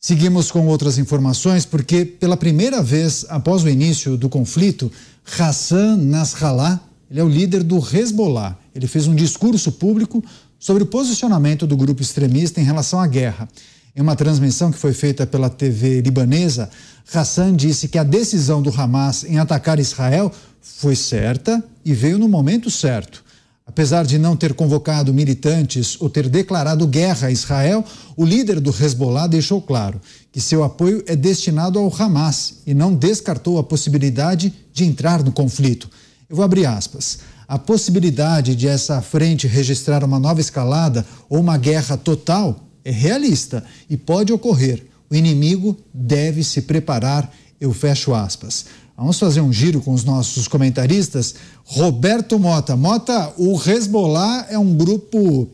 Seguimos com outras informações porque, pela primeira vez após o início do conflito, Hassan Nasrallah, ele é o líder do Hezbollah. Ele fez um discurso público sobre o posicionamento do grupo extremista em relação à guerra. Em uma transmissão que foi feita pela TV libanesa, Hassan disse que a decisão do Hamas em atacar Israel foi certa e veio no momento certo. Apesar de não ter convocado militantes ou ter declarado guerra a Israel, o líder do Hezbollah deixou claro que seu apoio é destinado ao Hamas e não descartou a possibilidade de entrar no conflito. Eu vou abrir aspas. A possibilidade de essa frente registrar uma nova escalada ou uma guerra total é realista e pode ocorrer. O inimigo deve se preparar, eu fecho aspas. Vamos fazer um giro com os nossos comentaristas. Roberto Mota. Mota, o Hezbollah é um grupo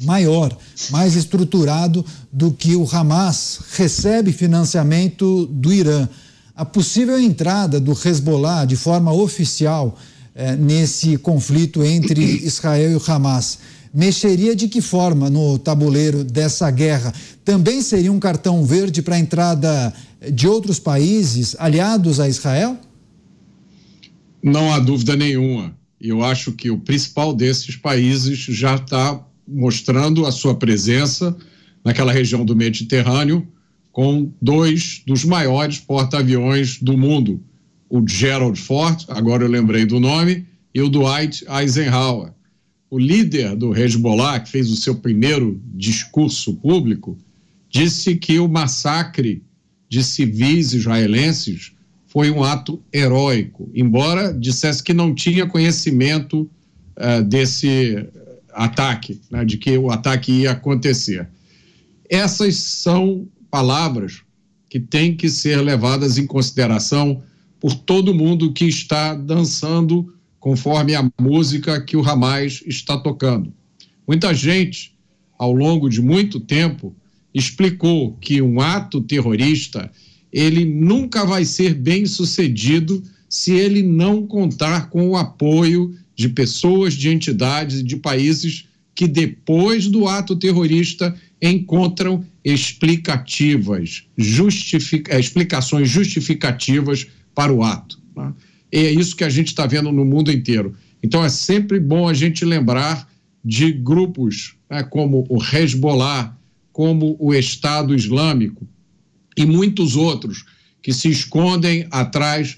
maior, mais estruturado do que o Hamas, recebe financiamento do Irã. A possível entrada do Hezbollah de forma oficial nesse conflito entre Israel e o Hamas mexeria de que forma no tabuleiro dessa guerra? Também seria um cartão verde para a entrada de outros países aliados a Israel? Não há dúvida nenhuma. Eu acho que o principal desses países já está mostrando a sua presença naquela região do Mediterrâneo com dois dos maiores porta-aviões do mundo, o Gerald Ford, agora eu lembrei do nome, e o Dwight Eisenhower. O líder do Hezbollah, que fez o seu primeiro discurso público, disse que o massacre de civis israelenses foi um ato heróico, embora dissesse que não tinha conhecimento desse ataque, né, de que o ataque ia acontecer. Essas são palavras que têm que ser levadas em consideração por todo mundo que está dançando conforme a música que o Hamas está tocando. Muita gente, ao longo de muito tempo, explicou que um ato terrorista, ele nunca vai ser bem sucedido se ele não contar com o apoio de pessoas, de entidades e de países que depois do ato terrorista encontram explicações justificativas para o ato, né? É isso que a gente está vendo no mundo inteiro. Então é sempre bom a gente lembrar de grupos, né, como o Hezbollah, como o Estado Islâmico e muitos outros que se escondem atrás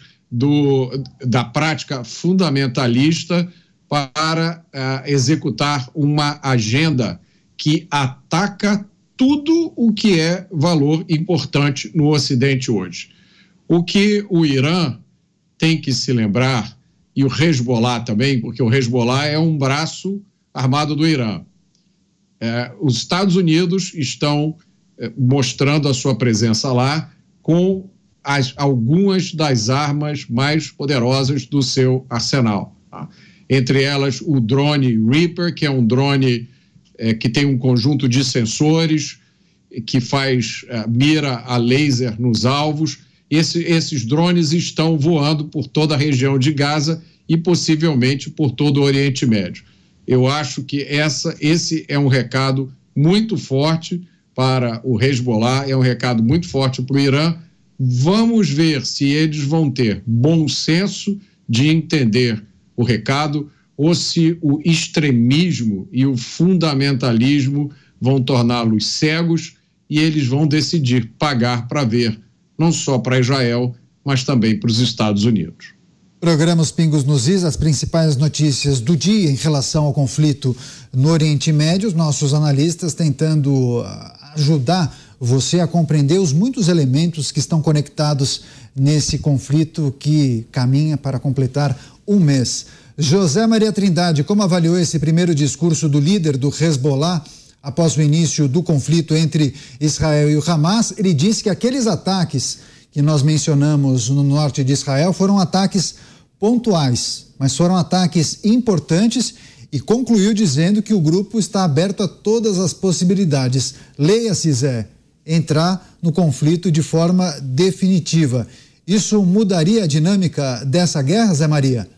da prática fundamentalista para executar uma agenda que ataca tudo o que é valor importante no Ocidente hoje. O que o Irã tem que se lembrar, e o Hezbollah também, porque o Hezbollah é um braço armado do Irã. Os Estados Unidos estão mostrando a sua presença lá com algumas das armas mais poderosas do seu arsenal, tá? Entre elas o drone Reaper, que é um drone que tem um conjunto de sensores que faz mira a laser nos alvos. Esses drones estão voando por toda a região de Gaza e possivelmente por todo o Oriente Médio. Eu acho que esse é um recado muito forte para o Hezbollah, é um recado muito forte para o Irã. Vamos ver se eles vão ter bom senso de entender o recado ou se o extremismo e o fundamentalismo vão torná-los cegos e eles vão decidir pagar para ver, não só para Israel, mas também para os Estados Unidos. Programa Os Pingos nos Is, as principais notícias do dia em relação ao conflito no Oriente Médio, os nossos analistas tentando ajudar você a compreender os muitos elementos que estão conectados nesse conflito que caminha para completar um mês. José Maria Trindade, como avaliou esse primeiro discurso do líder do Hezbollah após o início do conflito entre Israel e o Hamas? Ele disse que aqueles ataques que nós mencionamos no norte de Israel foram ataques pontuais, mas foram ataques importantes, e concluiu dizendo que o grupo está aberto a todas as possibilidades. Leia-se, Zé, entrar no conflito de forma definitiva. Isso mudaria a dinâmica dessa guerra, Zé Maria?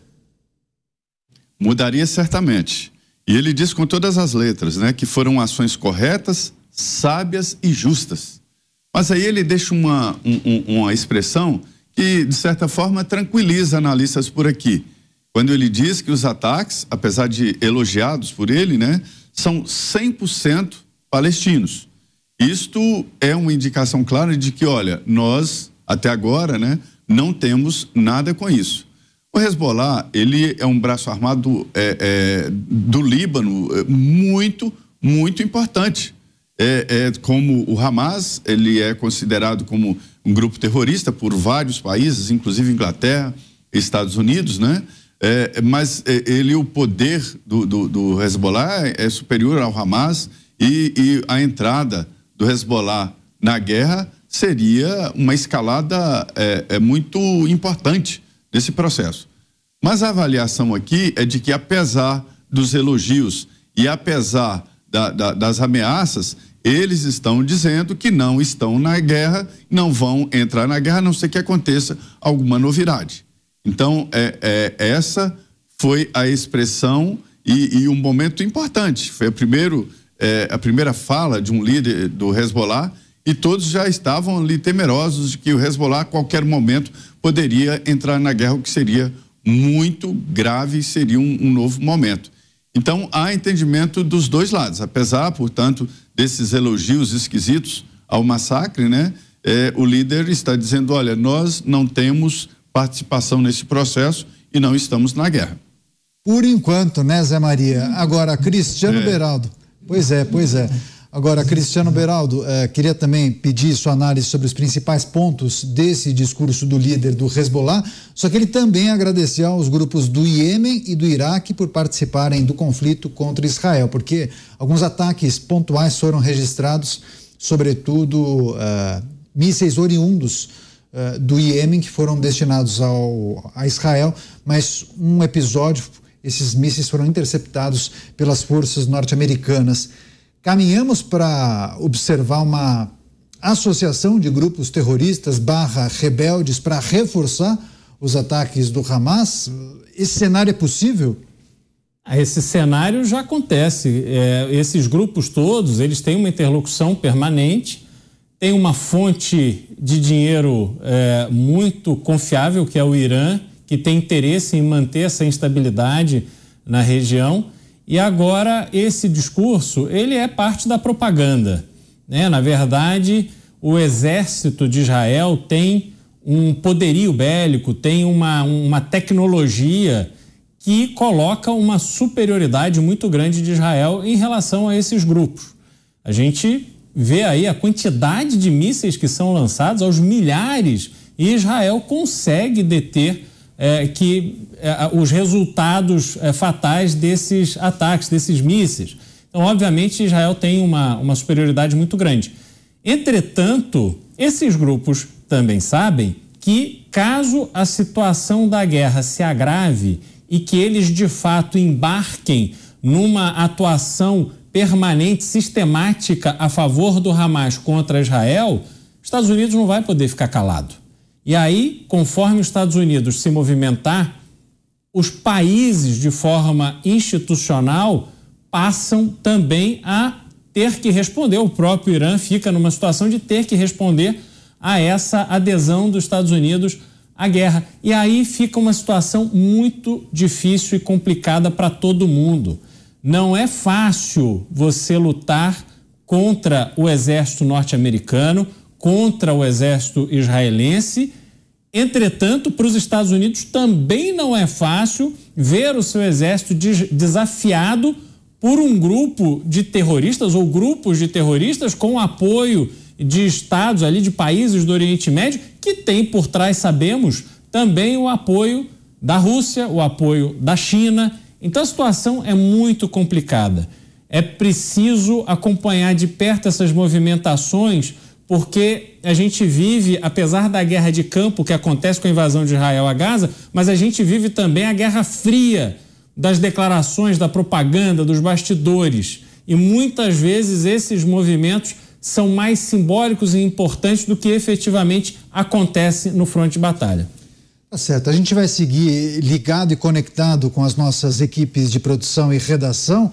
Mudaria certamente. E ele diz com todas as letras, né, que foram ações corretas, sábias e justas. Mas aí ele deixa uma expressão que, de certa forma, tranquiliza analistas por aqui. Quando ele diz que os ataques, apesar de elogiados por ele, né, são 100% palestinos. Isto é uma indicação clara de que, olha, nós, até agora, né, não temos nada com isso. O Hezbollah, ele é um braço armado do Líbano muito, muito importante. Como o Hamas, ele é considerado como um grupo terrorista por vários países, inclusive Inglaterra, Estados Unidos, né? Mas o poder do Hezbollah é superior ao Hamas e a entrada do Hezbollah na guerra seria uma escalada muito importante desse processo. Mas a avaliação aqui é de que, apesar dos elogios e apesar das ameaças, eles estão dizendo que não estão na guerra, não vão entrar na guerra, a não ser que aconteça alguma novidade. Então, essa foi a expressão e um momento importante. Foi a primeira fala de um líder do Hezbollah, e todos já estavam ali temerosos de que o Hezbollah, a qualquer momento, poderia entrar na guerra, o que seria muito grave, seria um novo momento. Então, há entendimento dos dois lados, apesar, portanto, desses elogios esquisitos ao massacre, né? O líder está dizendo, olha, nós não temos participação nesse processo e não estamos na guerra. Por enquanto, né, Zé Maria? Agora, Cristiano Beraldo. Pois é. Agora, Cristiano Beraldo, queria também pedir sua análise sobre os principais pontos desse discurso do líder do Hezbollah, só que ele também agradeceu aos grupos do Iêmen e do Iraque por participarem do conflito contra Israel, porque alguns ataques pontuais foram registrados, sobretudo mísseis oriundos do Iêmen que foram destinados a Israel, mas um episódio, esses mísseis foram interceptados pelas forças norte-americanas. Caminhamos para observar uma associação de grupos terroristas / rebeldes para reforçar os ataques do Hamas? Esse cenário é possível? Esse cenário já acontece. Esses grupos todos, eles têm uma interlocução permanente, tem uma fonte de dinheiro muito confiável, que é o Irã, que tem interesse em manter essa instabilidade na região. E agora esse discurso, ele é parte da propaganda, né? Na verdade, o exército de Israel tem um poderio bélico, tem uma tecnologia que coloca uma superioridade muito grande de Israel em relação a esses grupos. A gente vê aí a quantidade de mísseis que são lançados, aos milhares, e Israel consegue deter os resultados fatais desses ataques, desses mísseis. Então, obviamente, Israel tem uma superioridade muito grande. Entretanto, esses grupos também sabem que, caso a situação da guerra se agrave e que eles, de fato, embarquem numa atuação permanente, sistemática, a favor do Hamas contra Israel, os Estados Unidos não vai poder ficar calado. E aí, conforme os Estados Unidos se movimentar, os países, de forma institucional, passam também a ter que responder. O próprio Irã fica numa situação de ter que responder a essa adesão dos Estados Unidos à guerra. E aí fica uma situação muito difícil e complicada para todo mundo. Não é fácil você lutar contra o exército norte-americano, contra o exército israelense. Entretanto, para os Estados Unidos também não é fácil ver o seu exército desafiado por um grupo de terroristas ou grupos de terroristas com apoio de estados ali, de países do Oriente Médio, que tem por trás, sabemos, também o apoio da Rússia, o apoio da China. Então a situação é muito complicada. É preciso acompanhar de perto essas movimentações, porque a gente vive, apesar da guerra de campo que acontece com a invasão de Israel a Gaza, mas a gente vive também a guerra fria das declarações, da propaganda, dos bastidores. E muitas vezes esses movimentos são mais simbólicos e importantes do que efetivamente acontece no fronte de batalha. Tá certo, a gente vai seguir ligado e conectado com as nossas equipes de produção e redação.